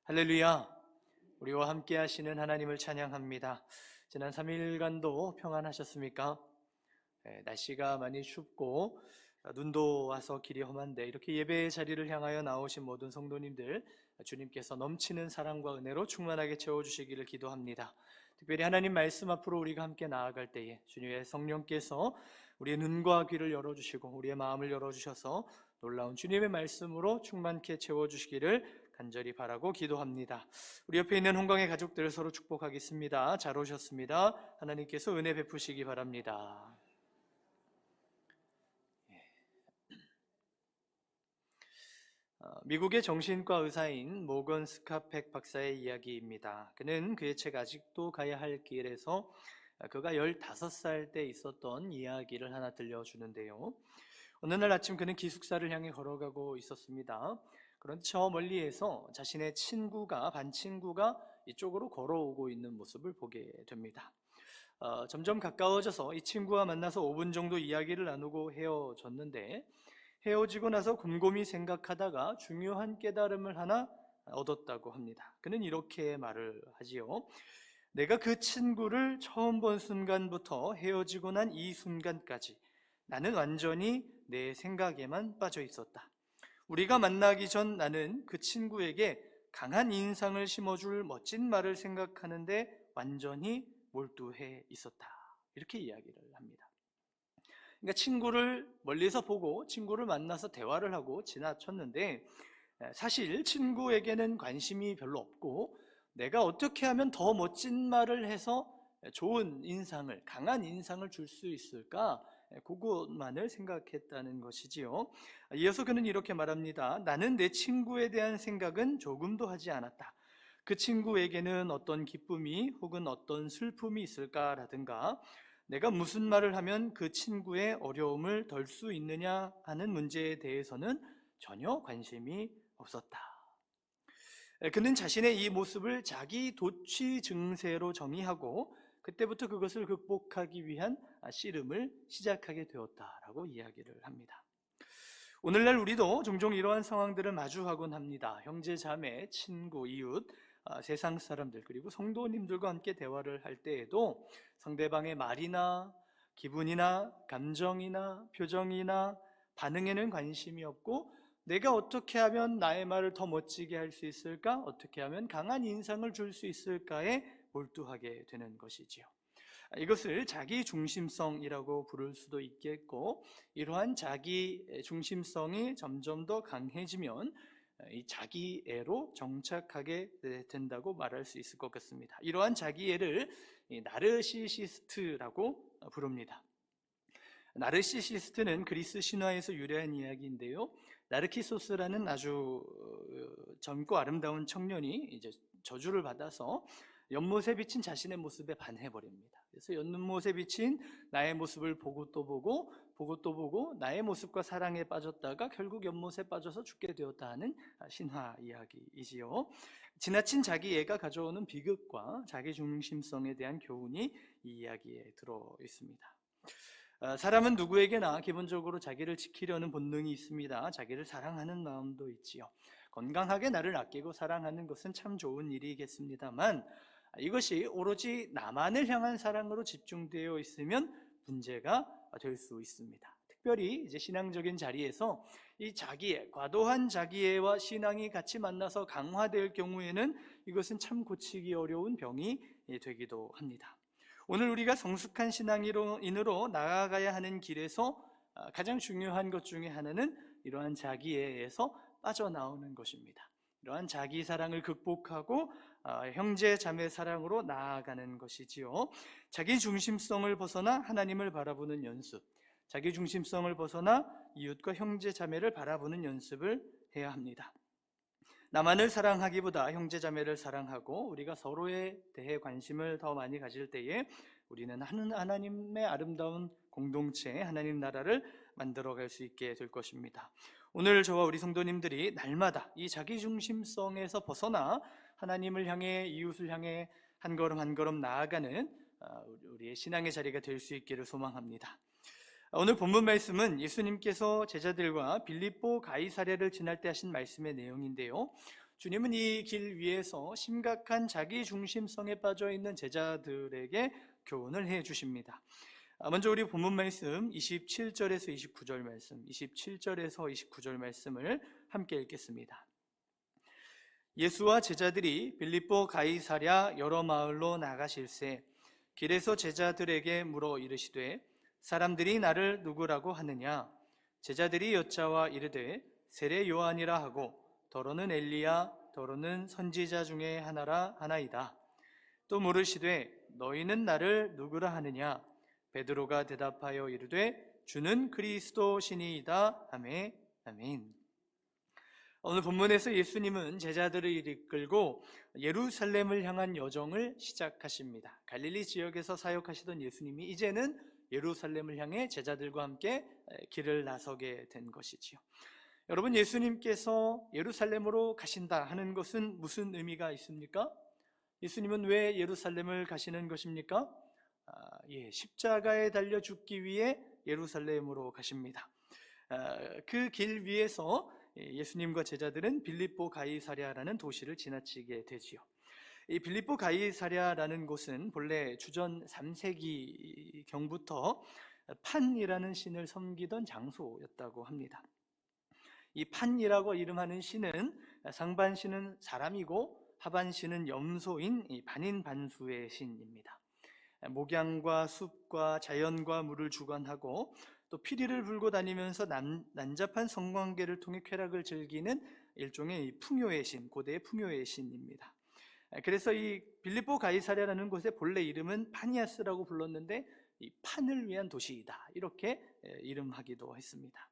할렐루야! 우리와 함께 하시는 하나님을 찬양합니다. 지난 3일간도 평안하셨습니까? 날씨가 많이 춥고 눈도 와서 길이 험한데 이렇게 예배의 자리를 향하여 나오신 모든 성도님들, 주님께서 넘치는 사랑과 은혜로 충만하게 채워주시기를 기도합니다. 특별히 하나님 말씀 앞으로 우리가 함께 나아갈 때에 주님의 성령께서 우리의 눈과 귀를 열어주시고 우리의 마음을 열어주셔서 놀라운 주님의 말씀으로 충만케 채워주시기를 간절히 바라고 기도합니다. 우리 옆에 있는 홍강의 가족들 서로 축복하겠습니다. 잘 오셨습니다. 하나님께서 은혜 베푸시기 바랍니다. 미국의 정신과 의사인 모건 스카펙 박사의 이야기입니다. 그는 그의 책 아직도 가야 할 길에서 그가 15살 때 있었던 이야기를 하나 들려주는데요. 어느 날 아침 그는 기숙사를 향해 걸어가고 있었습니다. 그런데 저 멀리에서 자신의 반 친구가 이쪽으로 걸어오고 있는 모습을 보게 됩니다. 점점 가까워져서 이 친구와 만나서 5분 정도 이야기를 나누고 헤어졌는데, 헤어지고 나서 곰곰이 생각하다가 중요한 깨달음을 하나 얻었다고 합니다. 그는 이렇게 말을 하지요. 내가 그 친구를 처음 본 순간부터 헤어지고 난 이 순간까지 나는 완전히 내 생각에만 빠져 있었다. 우리가 만나기 전 나는 그 친구에게 강한 인상을 심어줄 멋진 말을 생각하는데 완전히 몰두해 있었다. 이렇게 이야기를 합니다. 그러니까 친구를 멀리서 보고 친구를 만나서 대화를 하고 지나쳤는데, 사실 친구에게는 관심이 별로 없고 내가 어떻게 하면 더 멋진 말을 해서 좋은 인상을, 강한 인상을 줄 수 있을까? 그것만을 생각했다는 것이지요. 이어서 그는 이렇게 말합니다. 나는 내 친구에 대한 생각은 조금도 하지 않았다. 그 친구에게는 어떤 기쁨이 혹은 어떤 슬픔이 있을까라든가, 내가 무슨 말을 하면 그 친구의 어려움을 덜 수 있느냐 하는 문제에 대해서는 전혀 관심이 없었다. 그는 자신의 이 모습을 자기 도취 증세로 정의하고 그때부터 그것을 극복하기 위한 씨름을 시작하게 되었다라고 이야기를 합니다. 오늘날 우리도 종종 이러한 상황들을 마주하곤 합니다. 형제, 자매, 친구, 이웃, 세상 사람들, 그리고 성도님들과 함께 대화를 할 때에도 상대방의 말이나 기분이나 감정이나 표정이나 반응에는 관심이 없고, 내가 어떻게 하면 나의 말을 더 멋지게 할 수 있을까? 어떻게 하면 강한 인상을 줄 수 있을까에 몰두하게 되는 것이지요. 이것을 자기 중심성이라고 부를 수도 있겠고, 이러한 자기 중심성이 점점 더 강해지면 이 자기애로 정착하게 된다고 말할 수 있을 것 같습니다. 이러한 자기애를 나르시시스트라고 부릅니다. 나르시시스트는 그리스 신화에서 유래한 이야기인데요. 나르키소스라는 아주 젊고 아름다운 청년이 이제 저주를 받아서 연못에 비친 자신의 모습에 반해버립니다. 그래서 연못에 비친 나의 모습을 보고 또 보고 또 보고 나의 모습과 사랑에 빠졌다가 결국 연못에 빠져서 죽게 되었다 하는 신화 이야기이지요. 지나친 자기애가 가져오는 비극과 자기중심성에 대한 교훈이 이 이야기에 들어 있습니다. 사람은 누구에게나 기본적으로 자기를 지키려는 본능이 있습니다. 자기를 사랑하는 마음도 있지요. 건강하게 나를 아끼고 사랑하는 것은 참 좋은 일이겠습니다만, 이것이 오로지 나만을 향한 사랑으로 집중되어 있으면 문제가 될 수 있습니다. 특별히 이제 신앙적인 자리에서 이 자기애, 과도한 자기애와 신앙이 같이 만나서 강화될 경우에는 이것은 참 고치기 어려운 병이 되기도 합니다. 오늘 우리가 성숙한 신앙인으로 나아가야 하는 길에서 가장 중요한 것 중에 하나는 이러한 자기애에서 빠져나오는 것입니다. 이러한 자기 사랑을 극복하고 형제 자매 사랑으로 나아가는 것이지요. 자기 중심성을 벗어나 하나님을 바라보는 연습, 자기 중심성을 벗어나 이웃과 형제 자매를 바라보는 연습을 해야 합니다. 나만을 사랑하기보다 형제 자매를 사랑하고 우리가 서로에 대해 관심을 더 많이 가질 때에 우리는 하나님의 아름다운 공동체, 하나님 나라를 만들어갈 수 있게 될 것입니다. 오늘 저와 우리 성도님들이 날마다 이 자기중심성에서 벗어나 하나님을 향해, 이웃을 향해 한 걸음 한 걸음 나아가는 우리의 신앙의 자리가 될 수 있기를 소망합니다. 오늘 본문 말씀은 예수님께서 제자들과 빌립보 가이사랴를 지날 때 하신 말씀의 내용인데요. 주님은 이 길 위에서 심각한 자기 중심성에 빠져 있는 제자들에게 교훈을 해 주십니다. 먼저 우리 본문 말씀 27절에서 29절 말씀, 27절에서 29절 말씀을 함께 읽겠습니다. 예수와 제자들이 빌립보 가이사랴 여러 마을로 나가실새 길에서 제자들에게 물어 이르시되 사람들이 나를 누구라고 하느냐? 제자들이 여짜와 이르되 세례 요한이라 하고 더러는 엘리야 더러는 선지자 중에 하나이다. 또 물으시되 너희는 나를 누구라 하느냐? 베드로가 대답하여 이르되 주는 그리스도시니이다. 아멘. 아멘. 오늘 본문에서 예수님은 제자들을 이끌고 예루살렘을 향한 여정을 시작하십니다. 갈릴리 지역에서 사역하시던 예수님이 이제는 예루살렘을 향해 제자들과 함께 길을 나서게 된 것이지요. 여러분, 예수님께서 예루살렘으로 가신다 하는 것은 무슨 의미가 있습니까? 예수님은 왜 예루살렘을 가시는 것입니까? 십자가에 달려 죽기 위해 예루살렘으로 가십니다. 그 길 위에서 예수님과 제자들은 빌립보 가이사랴라는 도시를 지나치게 되지요. 이 빌립보 가이사랴라는 곳은 본래 주전 3세기 경부터 판이라는 신을 섬기던 장소였다고 합니다. 이 판이라고 이름하는 신은 상반신은 사람이고 하반신은 염소인 이 반인반수의 신입니다. 목양과 숲과 자연과 물을 주관하고 또 피리를 불고 다니면서 난잡한 성관계를 통해 쾌락을 즐기는 일종의 풍요의 신, 고대의 풍요의 신입니다. 그래서 이 빌립보 가이사랴라는 곳의 본래 이름은 파니아스라고 불렀는데 이 판을 위한 도시이다 이렇게 이름하기도 했습니다.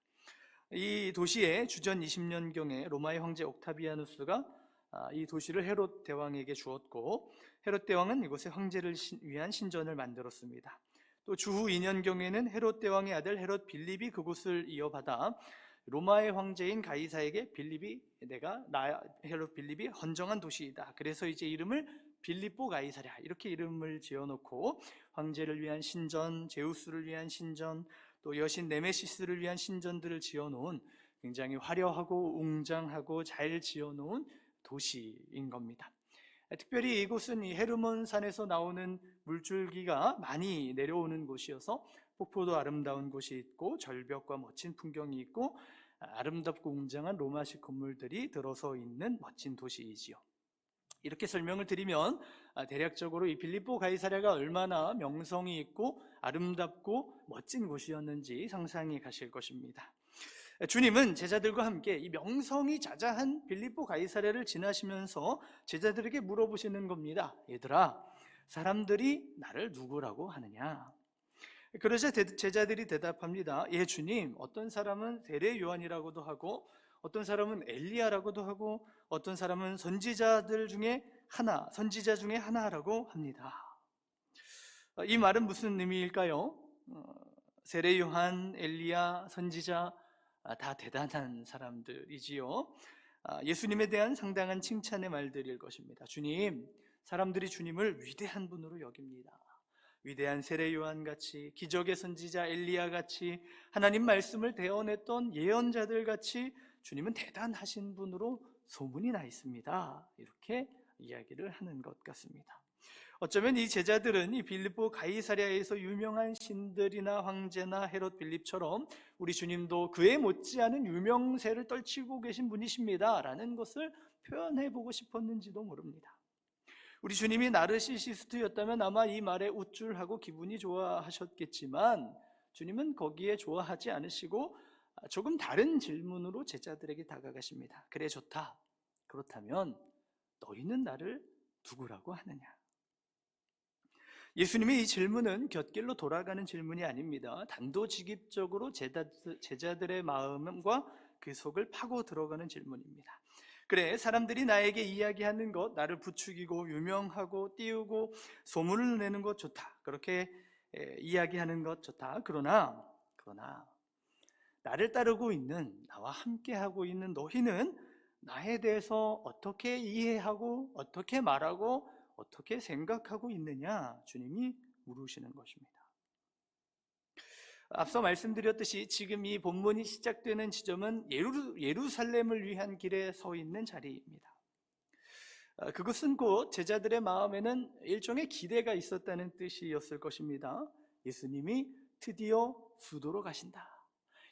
이 도시에 주전 20년경에 로마의 황제 옥타비아누스가 이 도시를 헤롯 대왕에게 주었고 헤롯 대왕은 이곳에 황제를 위한 신전을 만들었습니다. 또 주후 2년경에는 헤롯 대왕의 아들 헤롯 빌립이 그곳을 이어받아 로마의 황제인 가이사에게 헤롯 빌립이 헌정한 도시이다. 그래서 이제 이름을 빌립보 가이사랴 이렇게 이름을 지어놓고 황제를 위한 신전, 제우스를 위한 신전, 또 여신 네메시스를 위한 신전들을 지어놓은 굉장히 화려하고 웅장하고 잘 지어놓은 도시인 겁니다. 특별히 이곳은 이 헤르몬 산에서 나오는 물줄기가 많이 내려오는 곳이어서 폭포도 아름다운 곳이 있고 절벽과 멋진 풍경이 있고 아름답고 웅장한 로마식 건물들이 들어서 있는 멋진 도시이지요. 이렇게 설명을 드리면 대략적으로 이 빌립보 가이사랴가 얼마나 명성이 있고 아름답고 멋진 곳이었는지 상상이 가실 것입니다. 주님은 제자들과 함께 이 명성이 자자한 빌립보 가이사랴를 지나시면서 제자들에게 물어보시는 겁니다. 얘들아, 사람들이 나를 누구라고 하느냐? 그러자 제자들이 대답합니다. 예, 주님, 어떤 사람은 세례 요한이라고도 하고 어떤 사람은 엘리야라고도 하고 어떤 사람은 선지자 중에 하나라고 합니다. 이 말은 무슨 의미일까요? 세례 요한, 엘리야, 선지자 다 대단한 사람들이지요. 예수님에 대한 상당한 칭찬의 말들일 것입니다. 주님, 사람들이 주님을 위대한 분으로 여깁니다. 위대한 세례 요한같이, 기적의 선지자 엘리야같이, 하나님 말씀을 대언했던 예언자들같이 주님은 대단하신 분으로 소문이 나 있습니다. 이렇게 이야기를 하는 것 같습니다. 어쩌면 이 제자들은 이 빌립보 가이사랴에서 유명한 신들이나 황제나 헤롯 빌립처럼 우리 주님도 그에 못지않은 유명세를 떨치고 계신 분이십니다 라는 것을 표현해보고 싶었는지도 모릅니다. 우리 주님이 나르시시스트였다면 아마 이 말에 우쭐하고 기분이 좋아하셨겠지만 주님은 거기에 좋아하지 않으시고 조금 다른 질문으로 제자들에게 다가가십니다. 그래, 좋다. 그렇다면 너희는 나를 누구라고 하느냐? 예수님의 이 질문은 곁길로 돌아가는 질문이 아닙니다. 단도직입적으로 제자들의 마음과 그 속을 파고 들어가는 질문입니다. 그래, 사람들이 나에게 이야기하는 것, 나를 부추기고 유명하고 띄우고 소문을 내는 것 좋다. 그렇게 이야기하는 것 좋다. 그러나 나를 따르고 있는, 나와 함께하고 있는 너희는 나에 대해서 어떻게 이해하고 어떻게 말하고 어떻게 생각하고 있느냐? 주님이 물으시는 것입니다. 앞서 말씀드렸듯이 지금 이 본문이 시작되는 지점은 예루살렘을 위한 길에 서 있는 자리입니다. 그것은 곧 제자들의 마음에는 일종의 기대가 있었다는 뜻이었을 것입니다. 예수님이 드디어 수도로 가신다.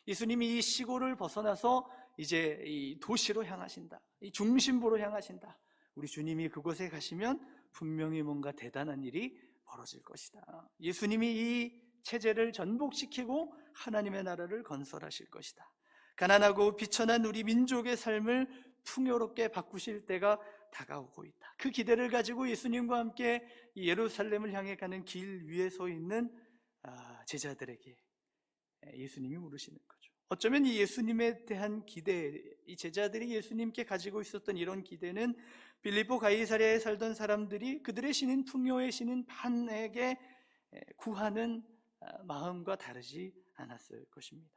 예수님이 이 시골을 벗어나서 이제 이 도시로 향하신다. 이 중심부로 향하신다. 우리 주님이 그곳에 가시면 분명히 뭔가 대단한 일이 벌어질 것이다. 예수님이 이 체제를 전복시키고 하나님의 나라를 건설하실 것이다. 가난하고 비천한 우리 민족의 삶을 풍요롭게 바꾸실 때가 다가오고 있다. 그 기대를 가지고 예수님과 함께 예루살렘을 향해 가는 길 위에 서 있는 제자들에게 예수님이 물으시는 거죠. 어쩌면 이 예수님에 대한 기대, 이 제자들이 예수님께 가지고 있었던 이런 기대는 빌립보 가이사랴에 살던 사람들이 그들의 신인 풍요의 신인 판에게 구하는 마음과 다르지 않았을 것입니다.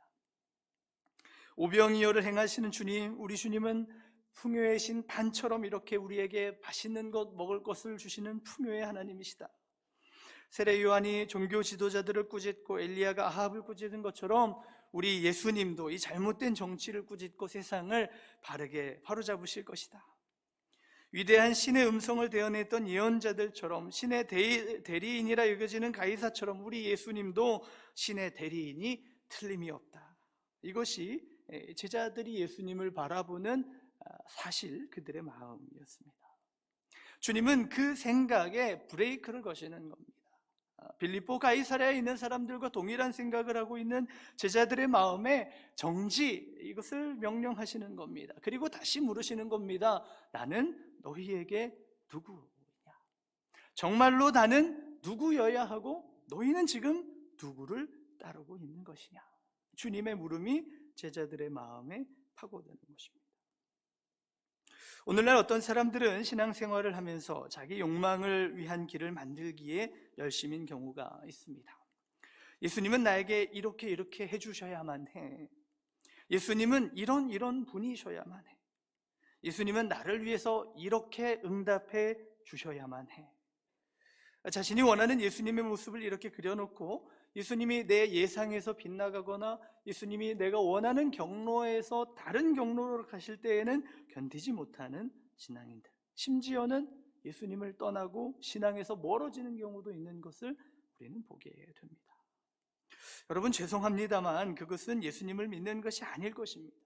오병이어를 행하시는 주님, 우리 주님은 풍요의 신 판처럼 이렇게 우리에게 맛있는 것, 먹을 것을 주시는 풍요의 하나님이시다. 세례 요한이 종교 지도자들을 꾸짖고 엘리야가 아합을 꾸짖은 것처럼 우리 예수님도 이 잘못된 정치를 꾸짖고 세상을 바르게 바로잡으실 것이다. 위대한 신의 음성을 대언했던 예언자들처럼 신의 대리인이라 여겨지는 가이사처럼 우리 예수님도 신의 대리인이 틀림이 없다. 이것이 제자들이 예수님을 바라보는 사실 그들의 마음이었습니다. 주님은 그 생각에 브레이크를 거시는 겁니다. 빌립보 가이사랴에 있는 사람들과 동일한 생각을 하고 있는 제자들의 마음에 정지, 이것을 명령하시는 겁니다. 그리고 다시 물으시는 겁니다. 나는 너희에게 누구냐? 정말로 나는 누구여야 하고 너희는 지금 누구를 따르고 있는 것이냐? 주님의 물음이 제자들의 마음에 파고드는 것입니다. 오늘날 어떤 사람들은 신앙생활을 하면서 자기 욕망을 위한 길을 만들기에 열심인 경우가 있습니다. 예수님은 나에게 이렇게 해주셔야만 해. 예수님은 이런 분이셔야만 해. 예수님은 나를 위해서 이렇게 응답해 주셔야만 해. 자신이 원하는 예수님의 모습을 이렇게 그려놓고 예수님이 내 예상에서 빗나가거나 예수님이 내가 원하는 경로에서 다른 경로로 가실 때에는 견디지 못하는 신앙인들, 심지어는 예수님을 떠나고 신앙에서 멀어지는 경우도 있는 것을 우리는 보게 됩니다. 여러분, 죄송합니다만 그것은 예수님을 믿는 것이 아닐 것입니다.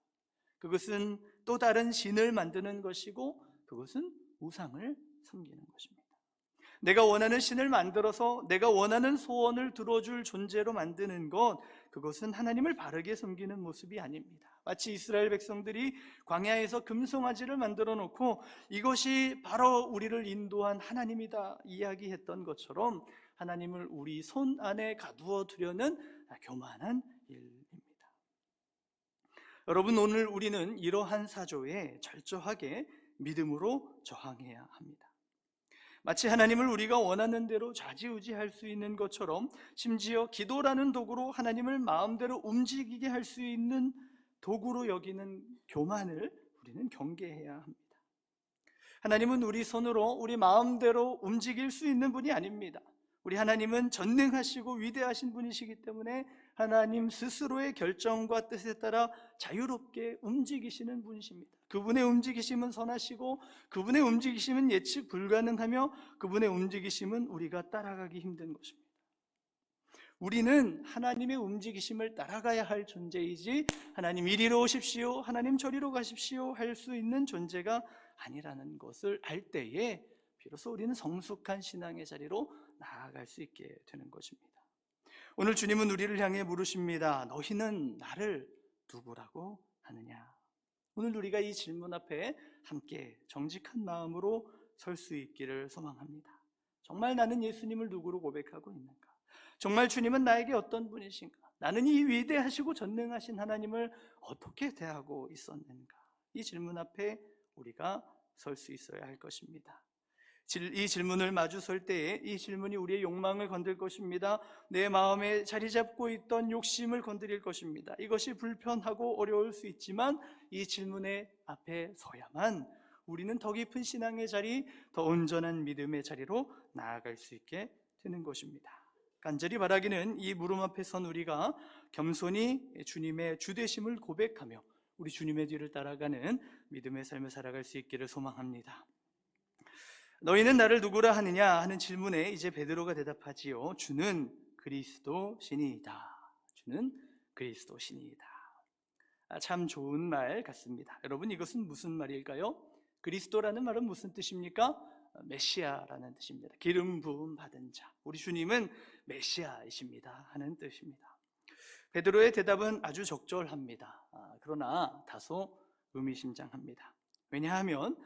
그것은 또 다른 신을 만드는 것이고 그것은 우상을 섬기는 것입니다. 내가 원하는 신을 만들어서 내가 원하는 소원을 들어줄 존재로 만드는 것, 그것은 하나님을 바르게 섬기는 모습이 아닙니다. 마치 이스라엘 백성들이 광야에서 금송아지를 만들어 놓고 이것이 바로 우리를 인도한 하나님이다 이야기했던 것처럼 하나님을 우리 손 안에 가두어 두려는 교만한 일입니다. 여러분, 오늘 우리는 이러한 사조에 철저하게 믿음으로 저항해야 합니다. 마치 하나님을 우리가 원하는 대로 좌지우지할 수 있는 것처럼 심지어 기도라는 도구로 하나님을 마음대로 움직이게 할 수 있는 도구로 여기는 교만을 우리는 경계해야 합니다. 하나님은 우리 손으로 우리 마음대로 움직일 수 있는 분이 아닙니다. 우리 하나님은 전능하시고 위대하신 분이시기 때문에 하나님 스스로의 결정과 뜻에 따라 자유롭게 움직이시는 분이십니다. 그분의 움직이심은 선하시고 그분의 움직이심은 예측 불가능하며 그분의 움직이심은 우리가 따라가기 힘든 것입니다. 우리는 하나님의 움직이심을 따라가야 할 존재이지 하나님 이리로 오십시오, 하나님 저리로 가십시오 할 수 있는 존재가 아니라는 것을 알 때에 비로소 우리는 성숙한 신앙의 자리로 나아갈 수 있게 되는 것입니다. 오늘 주님은 우리를 향해 물으십니다. 너희는 나를 누구라고 하느냐? 오늘 우리가 이 질문 앞에 함께 정직한 마음으로 설 수 있기를 소망합니다. 정말 나는 예수님을 누구로 고백하고 있는가? 정말 주님은 나에게 어떤 분이신가? 나는 이 위대하시고 전능하신 하나님을 어떻게 대하고 있었는가? 이 질문 앞에 우리가 설 수 있어야 할 것입니다. 이 질문을 마주 설 때에 이 질문이 우리의 욕망을 건들 것입니다. 내 마음에 자리 잡고 있던 욕심을 건드릴 것입니다. 이것이 불편하고 어려울 수 있지만 이 질문의 앞에 서야만 우리는 더 깊은 신앙의 자리, 더 온전한 믿음의 자리로 나아갈 수 있게 되는 것입니다. 간절히 바라기는 이 물음 앞에 선 우리가 겸손히 주님의 주되심을 고백하며 우리 주님의 뒤를 따라가는 믿음의 삶을 살아갈 수 있기를 소망합니다. 너희는 나를 누구라 하느냐 하는 질문에 이제 베드로가 대답하지요. 주는 그리스도시니이다. 주는 그리스도시니이다. 참 좋은 말 같습니다. 여러분, 이것은 무슨 말일까요? 그리스도라는 말은 무슨 뜻입니까? 메시아라는 뜻입니다. 기름 부음 받은 자, 우리 주님은 메시아이십니다 하는 뜻입니다. 베드로의 대답은 아주 적절합니다. 그러나 다소 의미심장합니다. 왜냐하면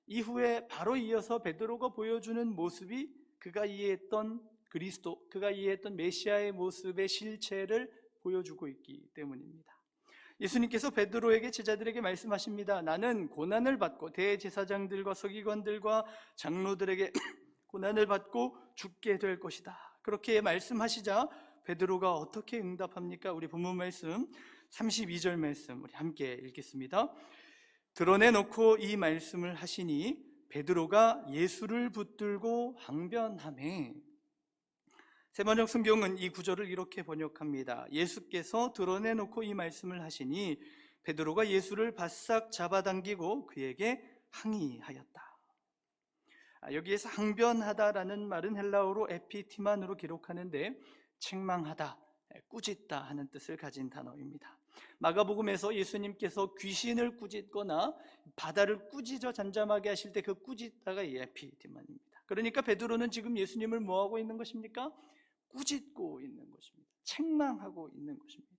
이후에 바로 이어서 베드로가 보여주는 모습이 그가 이해했던 그리스도, 그가 이해했던 메시아의 모습의 실체를 보여주고 있기 때문입니다. 예수님께서 베드로에게, 제자들에게 말씀하십니다. 나는 고난을 받고 대제사장들과 서기관들과 장로들에게 고난을 받고 죽게 될 것이다. 그렇게 말씀하시자 베드로가 어떻게 응답합니까? 우리 본문 말씀 32절 말씀 우리 함께 읽겠습니다. 드러내놓고 이 말씀을 하시니 베드로가 예수를 붙들고 항변하매. 세번역 성경은 이 구절을 이렇게 번역합니다. 예수께서 드러내놓고 이 말씀을 하시니 베드로가 예수를 바싹 잡아당기고 그에게 항의하였다. 여기에서 항변하다라는 말은 헬라어로 에피티만으로 기록하는데 책망하다, 꾸짖다 하는 뜻을 가진 단어입니다. 마가복음에서 예수님께서 귀신을 꾸짖거나 바다를 꾸짖어 잠잠하게 하실 때 그 꾸짖다가 이 에피티만입니다. 그러니까 베드로는 지금 예수님을 뭐하고 있는 것입니까? 꾸짖고 있는 것입니다. 책망하고 있는 것입니다.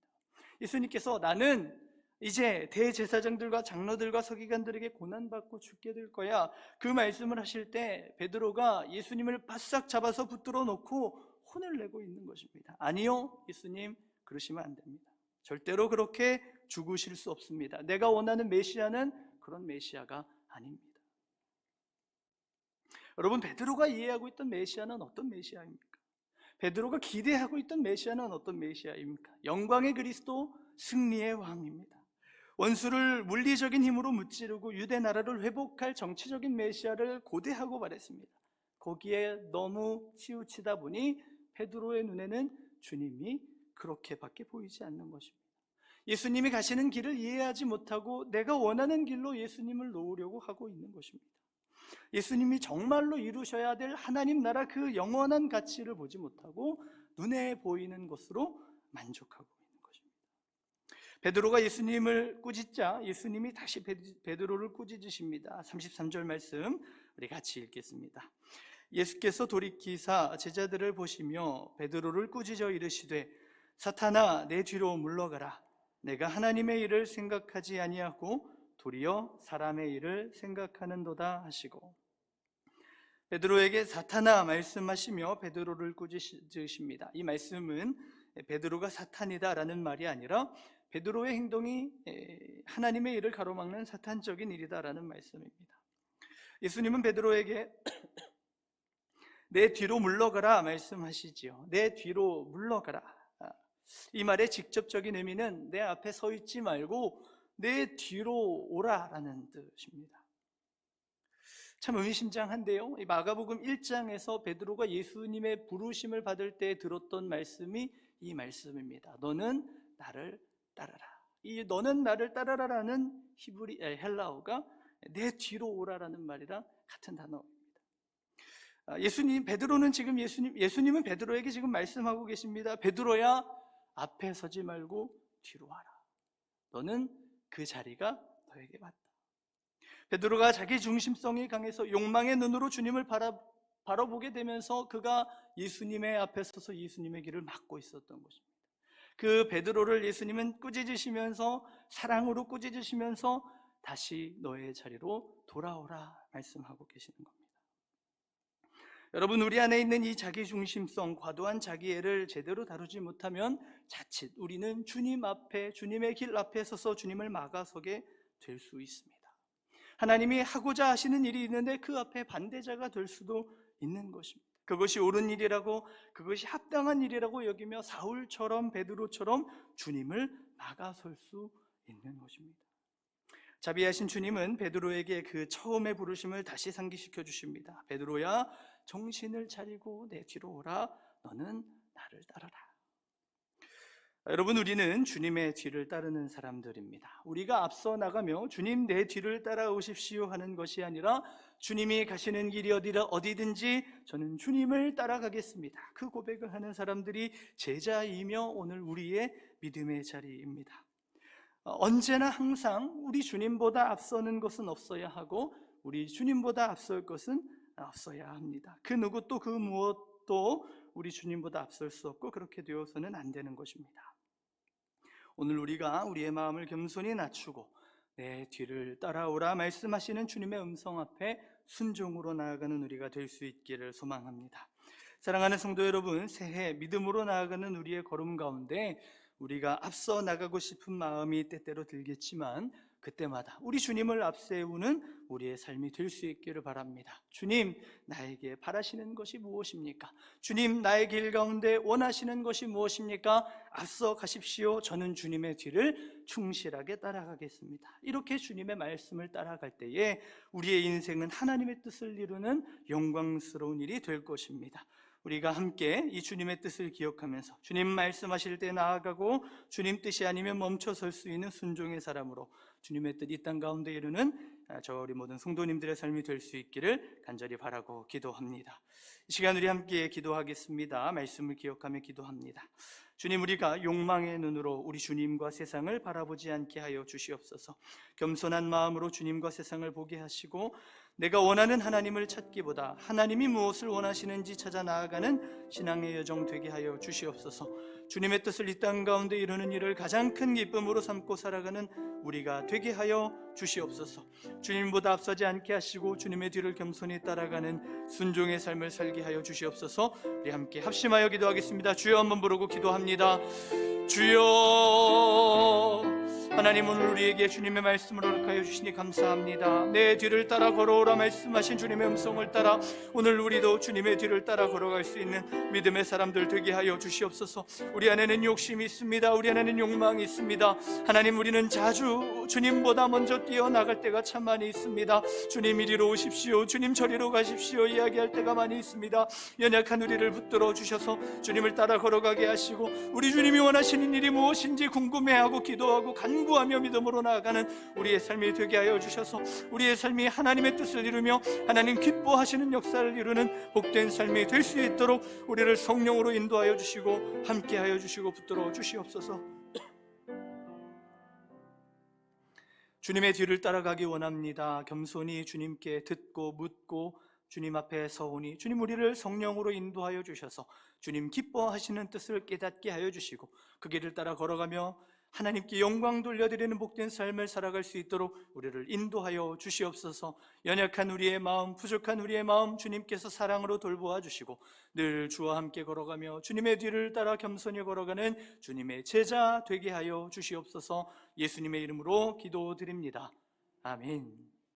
예수님께서 나는 이제 대제사장들과 장로들과 서기관들에게 고난받고 죽게 될 거야, 그 말씀을 하실 때 베드로가 예수님을 바싹 잡아서 붙들어 놓고 혼을 내고 있는 것입니다. 아니요, 예수님, 그러시면 안 됩니다. 절대로 그렇게 죽으실 수 없습니다. 내가 원하는 메시아는 그런 메시아가 아닙니다. 여러분, 베드로가 이해하고 있던 메시아는 어떤 메시아입니까? 베드로가 기대하고 있던 메시아는 어떤 메시아입니까? 영광의 그리스도, 승리의 왕입니다. 원수를 물리적인 힘으로 무찌르고 유대 나라를 회복할 정치적인 메시아를 고대하고 말했습니다. 거기에 너무 치우치다 보니 베드로의 눈에는 주님이 그렇게밖에 보이지 않는 것입니다. 예수님이 가시는 길을 이해하지 못하고 내가 원하는 길로 예수님을 놓으려고 하고 있는 것입니다. 예수님이 정말로 이루셔야 될 하나님 나라 그 영원한 가치를 보지 못하고 눈에 보이는 것으로 만족하고 있는 것입니다. 베드로가 예수님을 꾸짖자 예수님이 다시 베드로를 꾸짖으십니다. 33절 말씀 우리 같이 읽겠습니다. 예수께서 돌이키사 제자들을 보시며 베드로를 꾸짖어 이르시되 사탄아, 내 뒤로 물러가라. 내가 하나님의 일을 생각하지 아니하고 도리어 사람의 일을 생각하는도다 하시고. 베드로에게 사탄아 말씀하시며 베드로를 꾸짖으십니다. 이 말씀은 베드로가 사탄이다 라는 말이 아니라 베드로의 행동이 하나님의 일을 가로막는 사탄적인 일이다 라는 말씀입니다. 예수님은 베드로에게 내 뒤로 물러가라 말씀하시지요. 내 뒤로 물러가라. 이 말의 직접적인 의미는 내 앞에 서 있지 말고 내 뒤로 오라라는 뜻입니다. 참 의미심장한데요. 이 마가복음 1장에서 베드로가 예수님의 부르심을 받을 때 들었던 말씀이 이 말씀입니다. 너는 나를 따르라. 이 너는 나를 따르라라는 헬라어가 내 뒤로 오라라는 말이랑 같은 단어입니다. 베드로는 지금 예수님은 베드로에게 지금 말씀하고 계십니다. 베드로야, 앞에 서지 말고 뒤로 와라. 너는 그 자리가 너에게 맞다. 베드로가 자기 중심성이 강해서 욕망의 눈으로 주님을 바라보게 되면서 그가 예수님의 앞에 서서 예수님의 길을 막고 있었던 것입니다. 그 베드로를 예수님은 꾸짖으시면서, 사랑으로 꾸짖으시면서 다시 너의 자리로 돌아오라 말씀하고 계시는 겁니다. 여러분, 우리 안에 있는 이 자기중심성, 과도한 자기애를 제대로 다루지 못하면 자칫 우리는 주님 앞에, 주님의 길 앞에 서서 주님을 막아서게 될 수 있습니다. 하나님이 하고자 하시는 일이 있는데 그 앞에 반대자가 될 수도 있는 것입니다. 그것이 옳은 일이라고, 그것이 합당한 일이라고 여기며 사울처럼 베드로처럼 주님을 막아설 수 있는 것입니다. 자비하신 주님은 베드로에게 그 처음의 부르심을 다시 상기시켜 주십니다. 베드로야, 정신을 차리고 내 뒤로 오라. 너는 나를 따르라. 여러분, 우리는 주님의 뒤를 따르는 사람들입니다. 우리가 앞서 나가며 주님 내 뒤를 따라오십시오 하는 것이 아니라 주님이 가시는 길이 어디든지 저는 주님을 따라가겠습니다. 그 고백을 하는 사람들이 제자이며 오늘 우리의 믿음의 자리입니다. 언제나 항상 우리 주님보다 앞서는 것은 없어야 하고 우리 주님보다 앞설 것은 없어야 합니다. 그 누구 또 그 무엇도 우리 주님보다 앞설 수 없고 그렇게 되어서는 안 되는 것입니다. 오늘 우리가 우리의 마음을 겸손히 낮추고 내 뒤를 따라오라 말씀하시는 주님의 음성 앞에 순종으로 나아가는 우리가 될 수 있기를 소망합니다. 사랑하는 성도 여러분, 새해 믿음으로 나아가는 우리의 걸음 가운데 우리가 앞서 나가고 싶은 마음이 때때로 들겠지만 그때마다 우리 주님을 앞세우는 우리의 삶이 될 수 있기를 바랍니다. 주님, 나에게 바라시는 것이 무엇입니까? 주님, 나의 길 가운데 원하시는 것이 무엇입니까? 앞서 가십시오. 저는 주님의 뒤를 충실하게 따라가겠습니다. 이렇게 주님의 말씀을 따라갈 때에 우리의 인생은 하나님의 뜻을 이루는 영광스러운 일이 될 것입니다. 우리가 함께 이 주님의 뜻을 기억하면서 주님 말씀하실 때 나아가고 주님 뜻이 아니면 멈춰설 수 있는 순종의 사람으로 주님의 뜻 이 땅 가운데 이루는 저와 우리 모든 성도님들의 삶이 될 수 있기를 간절히 바라고 기도합니다. 이 시간 우리 함께 기도하겠습니다. 말씀을 기억하며 기도합니다. 주님, 우리가 욕망의 눈으로 우리 주님과 세상을 바라보지 않게 하여 주시옵소서. 겸손한 마음으로 주님과 세상을 보게 하시고 내가 원하는 하나님을 찾기보다 하나님이 무엇을 원하시는지 찾아 나아가는 신앙의 여정 되게 하여 주시옵소서. 주님의 뜻을 이 땅 가운데 이루는 일을 가장 큰 기쁨으로 삼고 살아가는 우리가 되게 하여 주시옵소서. 주님보다 앞서지 않게 하시고 주님의 뒤를 겸손히 따라가는 순종의 삶을 살게 하여 주시옵소서. 우리 함께 합심하여 기도하겠습니다. 주여 한번 부르고 기도합니다. 주여, 하나님, 오늘 우리에게 주님의 말씀을 허락하여 주시니 감사합니다. 내 뒤를 따라 걸어오라 말씀하신 주님의 음성을 따라 오늘 우리도 주님의 뒤를 따라 걸어갈 수 있는 믿음의 사람들 되게 하여 주시옵소서. 우리 안에는 욕심이 있습니다. 우리 안에는 욕망이 있습니다. 하나님, 우리는 자주 주님보다 먼저 뛰어나갈 때가 참 많이 있습니다. 주님 이리로 오십시오, 주님 저리로 가십시오 이야기할 때가 많이 있습니다. 연약한 우리를 붙들어 주셔서 주님을 따라 걸어가게 하시고 우리 주님이 원하시는 일이 무엇인지 궁금해하고 기도하고 간구하며 믿음으로 나아가는 우리의 삶이 되게 하여 주셔서 우리의 삶이 하나님의 뜻을 이루며 하나님 기뻐하시는 역사를 이루는 복된 삶이 될 수 있도록 우리를 성령으로 인도하여 주시고 함께하여 주시고 붙들어 주시옵소서. 주님의 뒤를 따라가기 원합니다. 겸손히 주님께 듣고 묻고 주님 앞에 서오니 주님 우리를 성령으로 인도하여 주셔서 주님 기뻐하시는 뜻을 깨닫게 하여 주시고 그 길을 따라 걸어가며 하나님께 영광 돌려드리는 복된 삶을 살아갈 수 있도록 우리를 인도하여 주시옵소서. 연약한 우리의 마음, 부족한 우리의 마음 주님께서 사랑으로 돌보아 주시고 늘 주와 함께 걸어가며 주님의 뒤를 따라 겸손히 걸어가는 주님의 제자 되게 하여 주시옵소서. 예수님의 이름으로 기도드립니다. 아멘.